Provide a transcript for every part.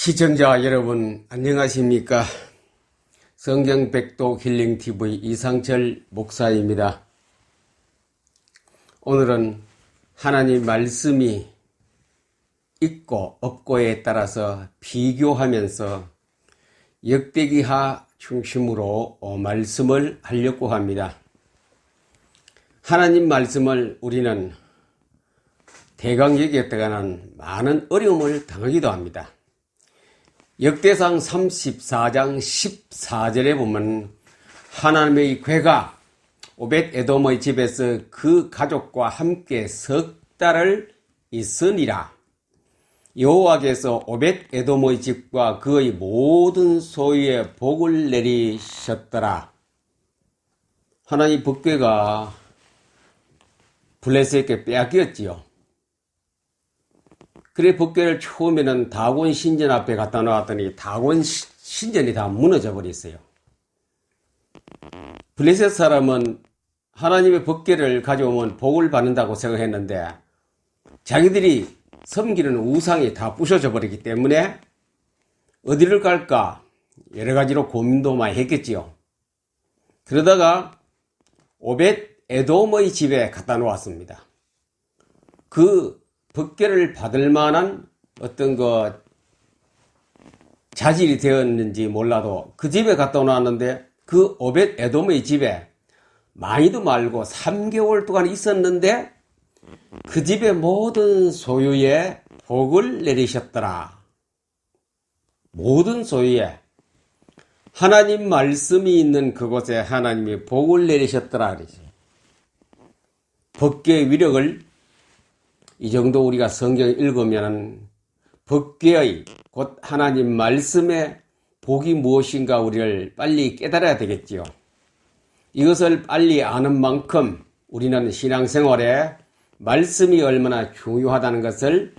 시청자 여러분 안녕하십니까? 성경백도 힐링TV 이상철 목사입니다. 오늘은 하나님 말씀이 있고 없고에 따라서 비교하면서 역대기하 중심으로 말씀을 하려고 합니다. 하나님 말씀을 우리는 대강 여기에다가는 많은 어려움을 당하기도 합니다. 역대상 34장 14절에 보면 하나님의 괴가 오벳에돔의 집에서 그 가족과 함께 석 달을 있으니라. 여호와께서 오벳에돔의 집과 그의 모든 소유에 복을 내리셨더라. 하나님 법궤가 블레셋에게 빼앗겼지요. 그래 법궤를 처음에는 다곤 신전 앞에 갖다 놓았더니 다곤 신전이 다 무너져 버렸어요. 블레셋 사람은 하나님의 법궤를 가져오면 복을 받는다고 생각했는데 자기들이 섬기는 우상이 다 부셔져 버리기 때문에 어디를 갈까 여러 가지로 고민도 많이 했겠지요. 그러다가 오벳에돔의 집에 갖다 놓았습니다. 그 법궤를 받을 만한 어떤 자질이 되었는지 몰라도 그 집에 갖다 놓았는데 그 오벳에돔의 집에 많이도 말고 3개월 동안 있었는데 그 집의 모든 소유에 복을 내리셨더라. 모든 소유에 하나님 말씀이 있는 그곳에 하나님이 복을 내리셨더라. 법궤의 위력을 이 정도 우리가 성경을 읽으면 법궤의 곧 하나님 말씀의 복이 무엇인가 우리를 빨리 깨달아야 되겠지요. 이것을 빨리 아는 만큼 우리는 신앙생활에 말씀이 얼마나 중요하다는 것을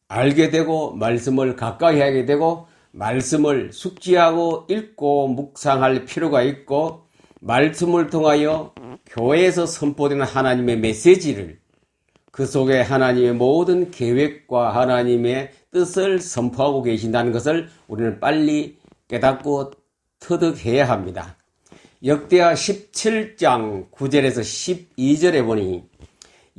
알게 되고 말씀을 가까이 하게 되고 말씀을 숙지하고 읽고 묵상할 필요가 있고 말씀을 통하여 교회에서 선포되는 하나님의 메시지를 그 속에 하나님의 모든 계획과 하나님의 뜻을 선포하고 계신다는 것을 우리는 빨리 깨닫고 터득해야 합니다. 역대하 17장 9절에서 12절에 보니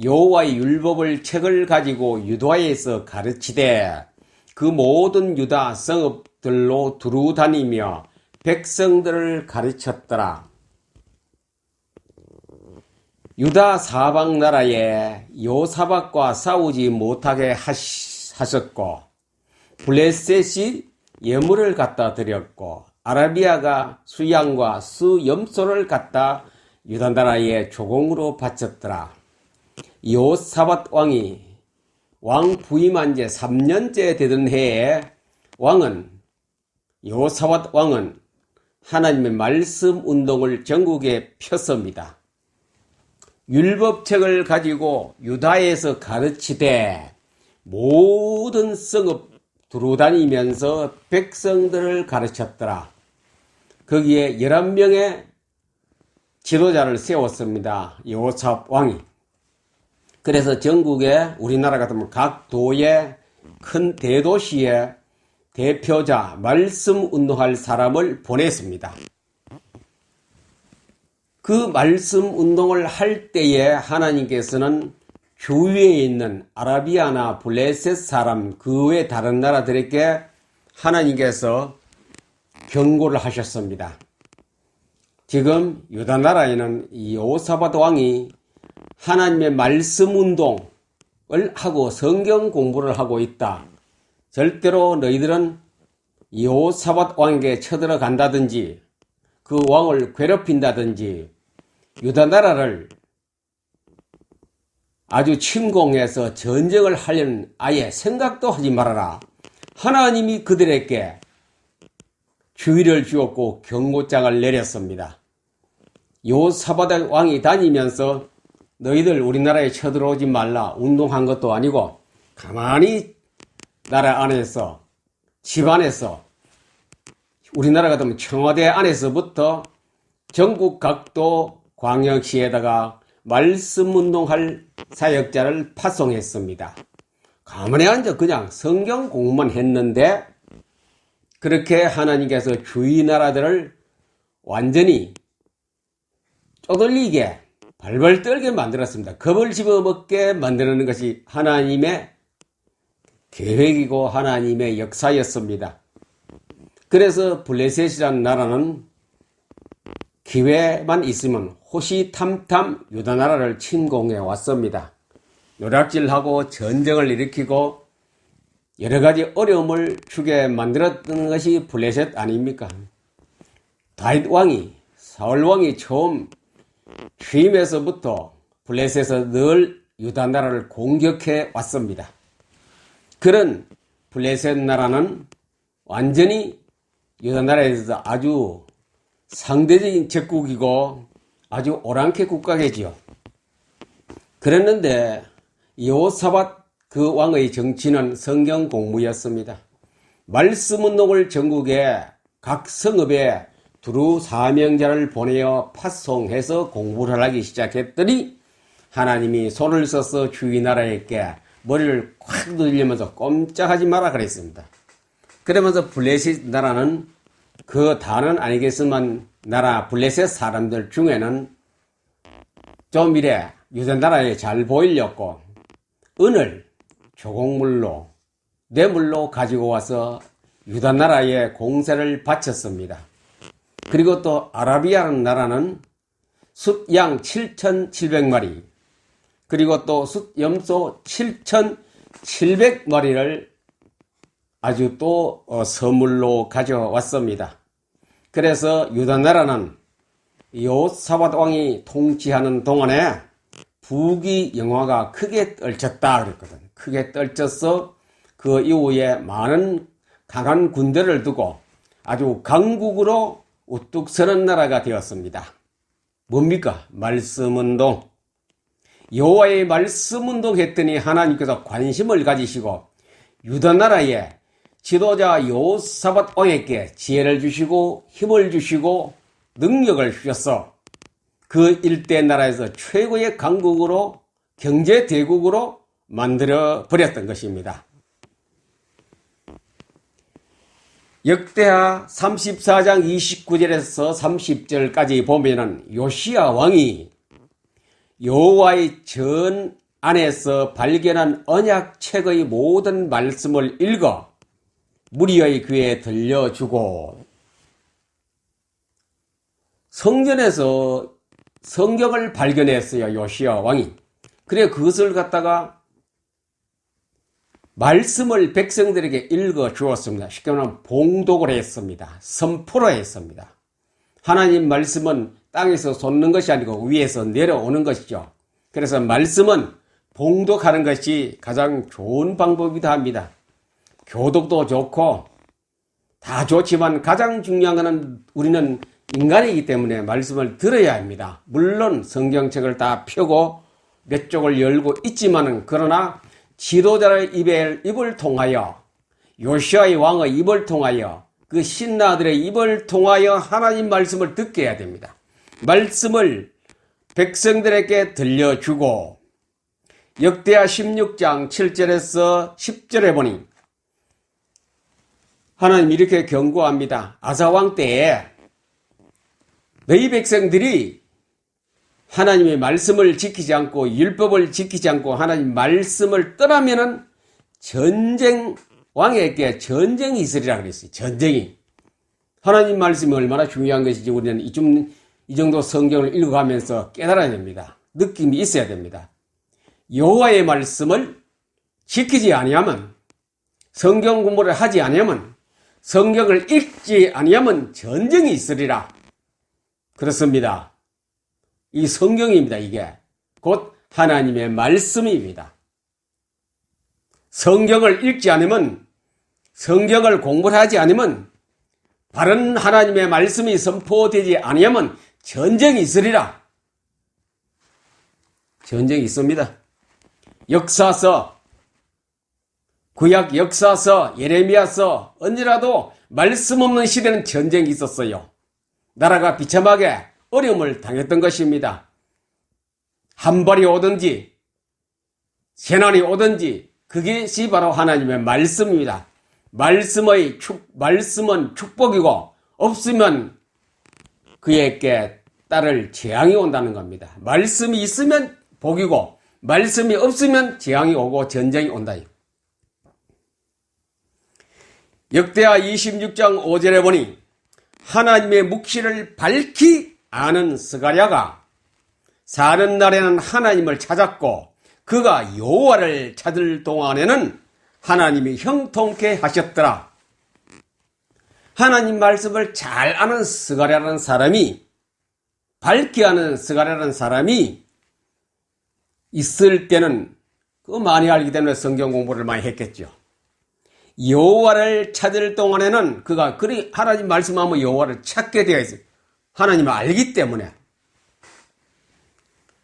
여호와의 율법을 책을 가지고 유다에서 가르치되 그 모든 유다 성읍들로 두루 다니며 백성들을 가르쳤더라. 유다 사방 나라에 요사박과 싸우지 못하게 하셨고 블레셋이 예물을 갖다 드렸고 아라비아가 수양과 수염소를 갖다 유다 나라에 조공으로 바쳤더라. 요사밧 왕이 왕 부임한 지 3년째 되던 해에 요사밧 왕은 하나님의 말씀 운동을 전국에 폈습니다. 율법책을 가지고 유다에서 가르치되 모든 성읍 두루다니면서 백성들을 가르쳤더라. 거기에 11명의 지도자를 세웠습니다. 요사밧 왕이. 그래서 전국에 우리나라 같으면 각 도의 큰 대도시에 대표자 말씀 운동할 사람을 보냈습니다. 그 말씀 운동을 할 때에 하나님께서는 주위에 있는 아라비아나 블레셋 사람 그 외 다른 나라들에게 하나님께서 경고를 하셨습니다. 지금 유다 나라에는 이 요사밧 왕이 하나님의 말씀 운동을 하고 성경 공부를 하고 있다. 절대로 너희들은 요사밧 왕에게 쳐들어간다든지 그 왕을 괴롭힌다든지 유다 나라를 아주 침공해서 전쟁을 하려는 아예 생각도 하지 말아라. 하나님이 그들에게 주의를 주었고 경고장을 내렸습니다. 요사밧 왕이 다니면서 너희들 우리나라에 쳐들어오지 말라 운동한 것도 아니고 가만히 나라 안에서 집 안에서 우리나라 같으면 청와대 안에서부터 전국 각도 광역시에다가 말씀 운동할 사역자를 파송했습니다. 가만히 앉아 그냥 성경 공부만 했는데 그렇게 하나님께서 주위 나라들을 완전히 쪼들리게 발발 떨게 만들었습니다. 겁을 집어먹게 만드는 것이 하나님의 계획이고 하나님의 역사였습니다. 그래서 블레셋이라는 나라는 기회만 있으면 호시탐탐 유다 나라를 침공해 왔습니다. 노략질하고 전쟁을 일으키고 여러 가지 어려움을 주게 만들었던 것이 블레셋 아닙니까? 다윗 왕이, 사울 왕이 처음 취임에서부터 블레셋에서 늘 유다 나라를 공격해 왔습니다. 그런 블레셋 나라는 완전히 유다 나라에 있어서 아주 상대적인 적국이고 아주 오랑캐 국가겠지요. 그랬는데 여호사밧 그 왕의 정치는 성경 공부였습니다. 말씀 운동을 전국에 각 성읍에 두루 사명자를 보내어 파송해서 공부를 하기 시작했더니 하나님이 손을 써서 주위 나라에게 머리를 콱 두들리면서 꼼짝하지 마라 그랬습니다. 그러면서 블레셋 나라는 그 다는 아니겠지만 나라 블레셋 사람들 중에는 좀 이래 유다 나라에 잘 보이려고 은을 조공물로 뇌물로 가지고 와서 유다 나라에 공세를 바쳤습니다. 그리고 또 아라비아라는 나라는 숫양 7,700마리 그리고 또 숫염소 7,700마리를 아주 또 선물로 가져왔습니다. 그래서 유다 나라는 여호사밧 왕이 통치하는 동안에 부귀 영화가 크게 떨쳤다 그랬거든. 크게 떨쳐서 그 이후에 많은 강한 군대를 두고 아주 강국으로 우뚝 서는 나라가 되었습니다. 뭡니까? 말씀운동. 여호와의 말씀운동 했더니 하나님께서 관심을 가지시고 유다 나라에 지도자 여호사밧 왕에게 지혜를 주시고 힘을 주시고 능력을 주셔서 그 일대 나라에서 최고의 강국으로 경제 대국으로 만들어 버렸던 것입니다. 역대하 34장 29절에서 30절까지 보면은 요시야 왕이 여호와의 전 안에서 발견한 언약책의 모든 말씀을 읽어 무리의 귀에 들려주고 성전에서 성경을 발견했어요. 요시야 왕이. 그래 그것을 갖다가 말씀을 백성들에게 읽어 주었습니다. 쉽게 말하면 봉독을 했습니다. 선포를 했습니다. 하나님 말씀은 땅에서 솟는 것이 아니고 위에서 내려오는 것이죠. 그래서 말씀은 봉독하는 것이 가장 좋은 방법이다 합니다. 교독도 좋고 다 좋지만 가장 중요한 것은 우리는 인간이기 때문에 말씀을 들어야 합니다. 물론 성경책을 다 펴고 몇 쪽을 열고 있지만은 그러나 지도자의 입을 통하여 요시아의 왕의 입을 통하여 그 신하들의 입을 통하여 하나님 말씀을 듣게 해야 됩니다. 말씀을 백성들에게 들려주고 역대하 16장 7절에서 10절에 보니 하나님 이렇게 경고합니다. 아사왕 때에 너희 백성들이 하나님의 말씀을 지키지 않고 율법을 지키지 않고 하나님 말씀을 떠나면은 왕에게 전쟁이 있으리라 그랬어요. 전쟁이. 하나님 말씀이 얼마나 중요한 것인지 우리는 이 정도 성경을 읽어가면서 깨달아야 됩니다. 느낌이 있어야 됩니다. 여호와의 말씀을 지키지 아니하면 성경 공부를 하지 아니하면 성경을 읽지 아니하면 전쟁이 있으리라. 그렇습니다. 이 성경입니다. 이게 곧 하나님의 말씀입니다. 성경을 읽지 않으면 성경을 공부를 하지 않으면 바른 하나님의 말씀이 선포되지 아니하면 전쟁이 있으리라. 전쟁이 있습니다. 역사서, 구약 역사서, 예레미야서 언제라도 말씀 없는 시대는 전쟁이 있었어요. 나라가 비참하게 어려움을 당했던 것입니다. 한벌이 오든지 재난이 오든지 그것이 바로 하나님의 말씀입니다. 말씀은 축복이고 없으면 그에게 따를 재앙이 온다는 겁니다. 말씀이 있으면 복이고 말씀이 없으면 재앙이 오고 전쟁이 온다. 역대하 26장 5절에 보니 하나님의 묵시를 밝히 아는 스가랴가 사는 날에는 하나님을 찾았고 그가 여호와를 찾을 동안에는 하나님이 형통케 하셨더라. 하나님 말씀을 잘 아는 스가랴라는 사람이, 밝히 아는 스가랴라는 사람이 있을 때는 그 많이 알기 때문에 성경 공부를 많이 했겠죠. 여호와를 찾을 동안에는 그가 그리 하나님 말씀하면 여호와를 찾게 되어 있어요. 하나님을 알기 때문에.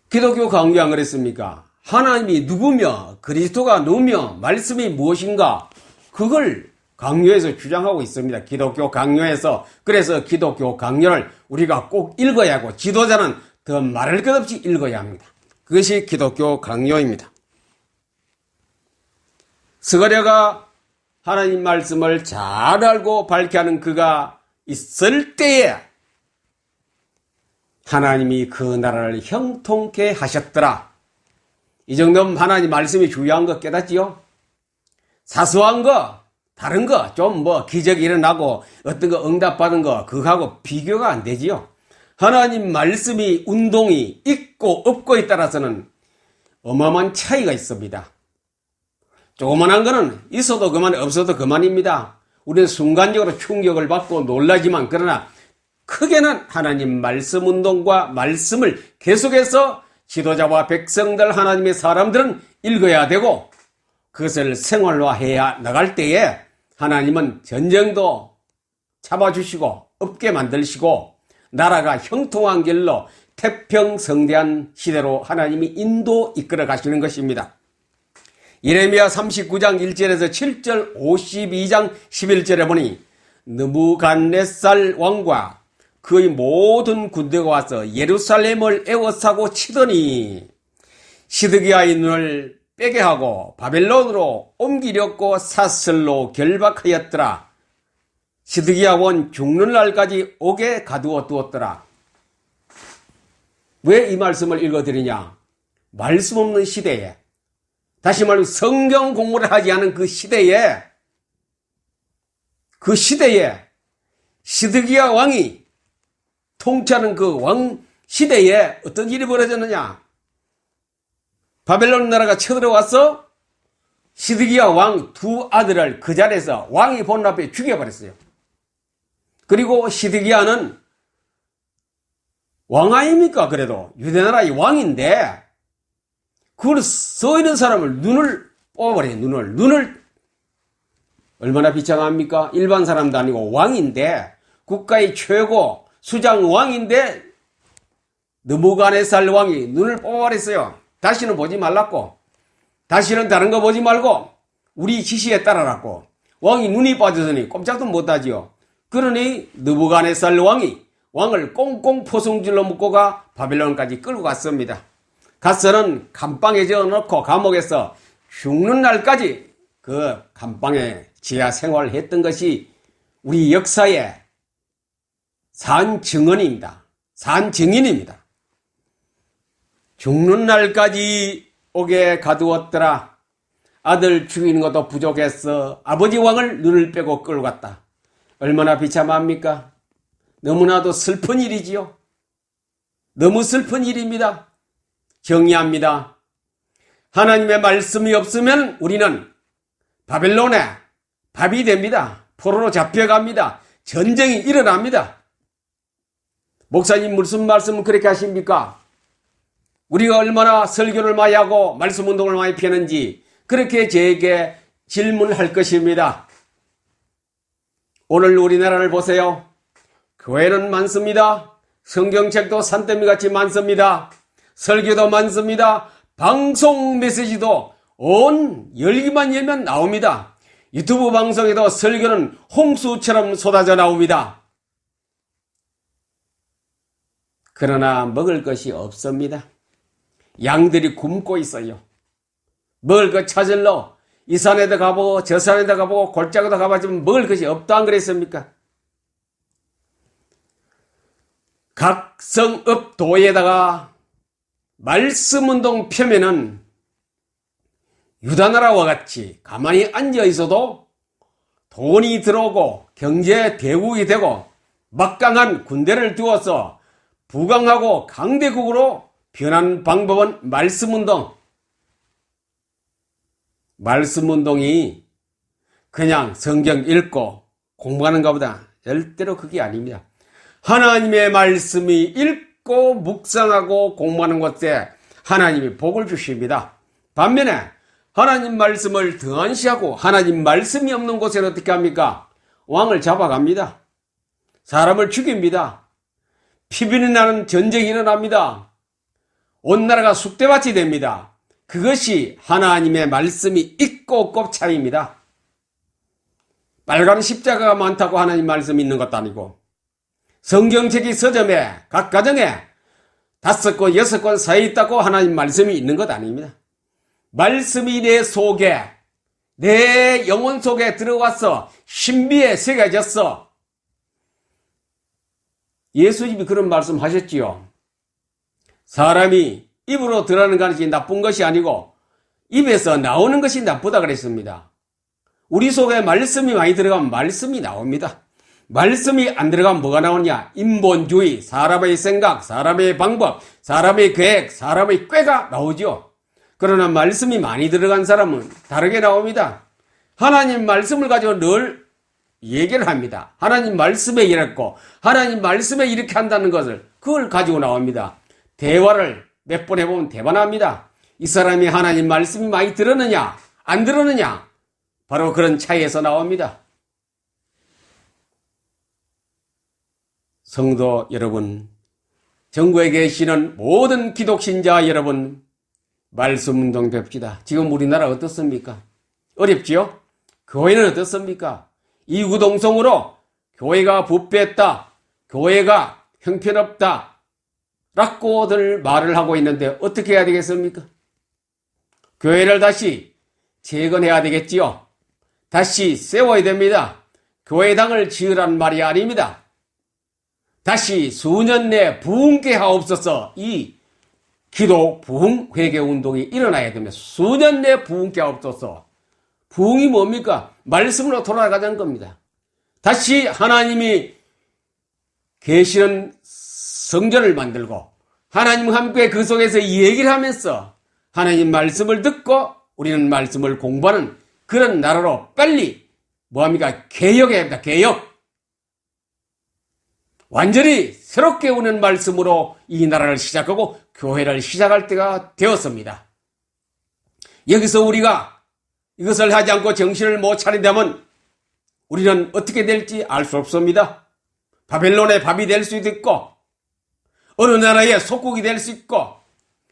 기독교 강요 안 그랬습니까? 하나님이 누구며 그리스도가 누구며 말씀이 무엇인가 그걸 강요해서 주장하고 있습니다. 기독교 강요에서. 그래서 기독교 강요를 우리가 꼭 읽어야 하고 지도자는 더 말할 것 없이 읽어야 합니다. 그것이 기독교 강요입니다. 스가랴가 하나님 말씀을 잘 알고 밝게 하는 그가 있을 때에 하나님이 그 나라를 형통케 하셨더라. 이 정도면 하나님 말씀이 중요한 거 깨닫지요? 사소한 거, 다른 거, 좀 기적이 일어나고 어떤 거 응답받은 거, 그거하고 비교가 안 되지요? 하나님 말씀이 운동이 있고 없고에 따라서는 어마어마한 차이가 있습니다. 조그만한 거는 있어도 그만 없어도 그만입니다. 우리는 순간적으로 충격을 받고 놀라지만 그러나 크게는 하나님 말씀 운동과 말씀을 계속해서 지도자와 백성들 하나님의 사람들은 읽어야 되고 그것을 생활화해야 나갈 때에 하나님은 전쟁도 잡아주시고 없게 만드시고 나라가 형통한 길로 태평성대한 시대로 하나님이 인도 이끌어 가시는 것입니다. 예레미야 39장 1절에서 7절 52장 11절에 보니 느부갓네살 왕과 그의 모든 군대가 와서 예루살렘을 에워싸고 치더니 시드기야의 눈을 빼게 하고 바벨론으로 옮기려고 사슬로 결박하였더라. 시드기야 왕 죽는 날까지 옥에 가두어 두었더라. 왜 이 말씀을 읽어드리냐? 말씀 없는 시대에, 다시 말하면 성경 공부를 하지 않은 그 시대에 시드기야 왕이 통치하는 그 왕 시대에 어떤 일이 벌어졌느냐? 바벨론 나라가 쳐들어와서 시드기야 왕 두 아들을 그 자리에서 왕이 보는 앞에 죽여버렸어요. 그리고 시드기야는 왕 아닙니까? 그래도 유대나라의 왕인데 그걸 서 있는 사람을 눈을 뽑아버려요. 눈을 얼마나 비참합니까? 일반 사람도 아니고 왕인데 국가의 최고 수장 왕인데 느부갓네살 왕이 눈을 뽑아버렸어요. 다시는 보지 말랐고 다시는 다른 거 보지 말고 우리 지시에 따라라고 왕이 눈이 빠져서니 꼼짝도 못하지요. 그러니 느부갓네살 왕이 왕을 꽁꽁 포승줄로 묶고 가 바벨론까지 끌고 갔습니다. 가서는 감방에 재워놓고 감옥에서 죽는 날까지 그 감방에 지하 생활을 했던 것이 우리 역사의 산 증언입니다. 산 증인입니다. 죽는 날까지 옥에 가두었더라. 아들 죽이는 것도 부족해서 아버지 왕을 눈을 빼고 끌고 갔다. 얼마나 비참합니까? 너무나도 슬픈 일이지요. 너무 슬픈 일입니다. 정의합니다. 하나님의 말씀이 없으면 우리는 바벨론에 밥이 됩니다. 포로로 잡혀갑니다. 전쟁이 일어납니다. 목사님 무슨 말씀을 그렇게 하십니까? 우리가 얼마나 설교를 많이 하고 말씀 운동을 많이 피하는지 그렇게 저에게 질문할 것입니다. 오늘 우리나라를 보세요. 교회는 많습니다. 성경책도 산더미같이 많습니다. 설교도 많습니다. 방송 메시지도 온 열기만 열면 나옵니다. 유튜브 방송에도 설교는 홍수처럼 쏟아져 나옵니다. 그러나 먹을 것이 없습니다. 양들이 굶고 있어요. 먹을 것 찾으러 이 산에도 가보고 저 산에도 가보고 골짜기도 가봤지만 먹을 것이 없다 안 그랬습니까? 각 성읍 도에다가 말씀운동 펴면은 유다나라와 같이 가만히 앉아 있어도 돈이 들어오고 경제 대국이 되고 막강한 군대를 두어서 부강하고 강대국으로 변한 방법은 말씀운동. 말씀운동이 그냥 성경 읽고 공부하는 것보다 절대로 그게 아닙니다. 하나님의 말씀이 읽고 묵상하고 공부하는 것에 하나님이 복을 주십니다. 반면에 하나님 말씀을 등한시하고 하나님 말씀이 없는 곳에는 어떻게 합니까? 왕을 잡아갑니다. 사람을 죽입니다. 피변이 나는 전쟁이 일어납니다. 온 나라가 쑥대밭이 됩니다. 그것이 하나님의 말씀이 있고 없고 차이입니다. 빨간 십자가가 많다고 하나님 말씀이 있는 것도 아니고 성경책이 서점에 각 가정에 5권 6권 사이에 있다고 하나님 말씀이 있는 것 아닙니다. 말씀이 내 속에 내 영혼 속에 들어와서 신비에 새겨졌어. 예수님이 그런 말씀 하셨지요. 사람이 입으로 들어가는 것이 나쁜 것이 아니고 입에서 나오는 것이 나쁘다 그랬습니다. 우리 속에 말씀이 많이 들어가면 말씀이 나옵니다. 말씀이 안 들어가면 뭐가 나오냐? 인본주의, 사람의 생각, 사람의 방법, 사람의 계획, 사람의 꾀가 나오죠. 그러나 말씀이 많이 들어간 사람은 다르게 나옵니다. 하나님 말씀을 가지고 늘 얘기를 합니다. 하나님 말씀에 이랬고 하나님 말씀에 이렇게 한다는 것을 그걸 가지고 나옵니다. 대화를 몇 번 해보면 대반합니다. 이 사람이 하나님 말씀이 많이 들었느냐 안 들었느냐 바로 그런 차이에서 나옵니다. 성도 여러분, 전국에 계시는 모든 기독신자 여러분, 말씀운동 뵙시다. 지금 우리나라 어떻습니까? 어렵지요? 교회는 어떻습니까? 이구동성으로 교회가 부패했다, 교회가 형편없다 라고들 말을 하고 있는데 어떻게 해야 되겠습니까? 교회를 다시 재건해야 되겠지요. 다시 세워야 됩니다. 교회당을 지으란 말이 아닙니다. 다시 수년 내 부흥케 하옵소서. 이 기도 부흥 회개 운동이 일어나야 됩니다. 수년 내 부흥케 하옵소서. 부흥이 뭡니까? 말씀으로 돌아가자는 겁니다. 다시 하나님이 계시는 성전을 만들고 하나님과 함께 그 속에서 얘기를 하면서 하나님 말씀을 듣고 우리는 말씀을 공부하는 그런 나라로 빨리 뭐합니까? 개혁해야 합니다. 개혁. 완전히 새롭게 오는 말씀으로 이 나라를 시작하고 교회를 시작할 때가 되었습니다. 여기서 우리가 이것을 하지 않고 정신을 못 차린다면 우리는 어떻게 될지 알 수 없습니다. 바벨론의 밥이 될 수도 있고 어느 나라의 속국이 될 수 있고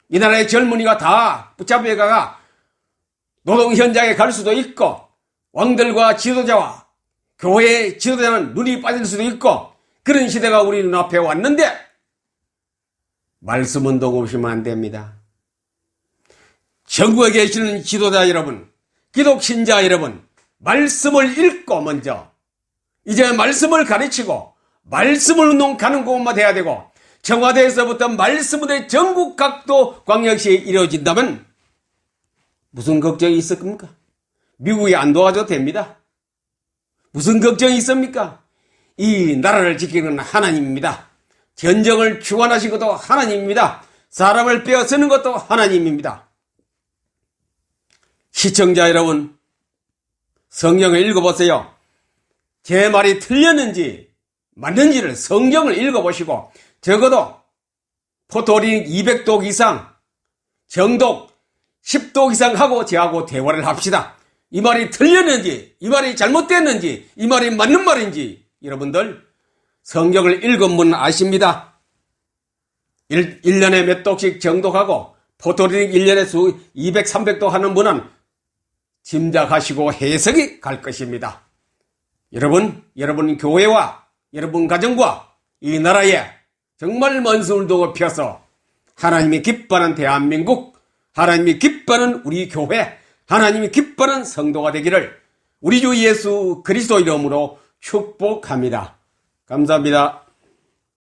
이 나라의 젊은이가 다 붙잡혀가가 노동 현장에 갈 수도 있고 왕들과 지도자와 교회의 지도자는 눈이 빠질 수도 있고 그런 시대가 우리 눈앞에 왔는데 말씀운동 없이면 안 됩니다. 전국에 계시는 지도자 여러분, 기독신자 여러분, 말씀을 읽고 먼저 이제 말씀을 가르치고 말씀을 운동 가는 곳만 돼야 되고 청와대에서부터 말씀의 전국 각도 광역시에 이루어진다면 무슨 걱정이 있습니까? 미국이 안 도와줘도 됩니다. 무슨 걱정이 있습니까? 이 나라를 지키는 하나님입니다. 전쟁을 주관하신 것도 하나님입니다. 사람을 빼앗는 것도 하나님입니다. 시청자 여러분, 성경을 읽어보세요. 제 말이 틀렸는지 맞는지를 성경을 읽어보시고 적어도 포토링 200독 이상, 정독 10독 이상 하고 저하고 대화를 합시다. 이 말이 틀렸는지, 이 말이 잘못됐는지, 이 말이 맞는 말인지 여러분들 성경을 읽으면 아십니다. 1년에 몇 독씩 정독하고 포토링 1년에 200, 300독 하는 분은 짐작하시고 해석이 갈 것입니다. 여러분 교회와 여러분 가정과 이 나라에 정말 먼순울독을 펴서 하나님이 기뻐하는 대한민국, 하나님이 기뻐하는 우리 교회, 하나님이 기뻐하는 성도가 되기를 우리 주 예수 그리스도 이름으로 축복합니다. 감사합니다.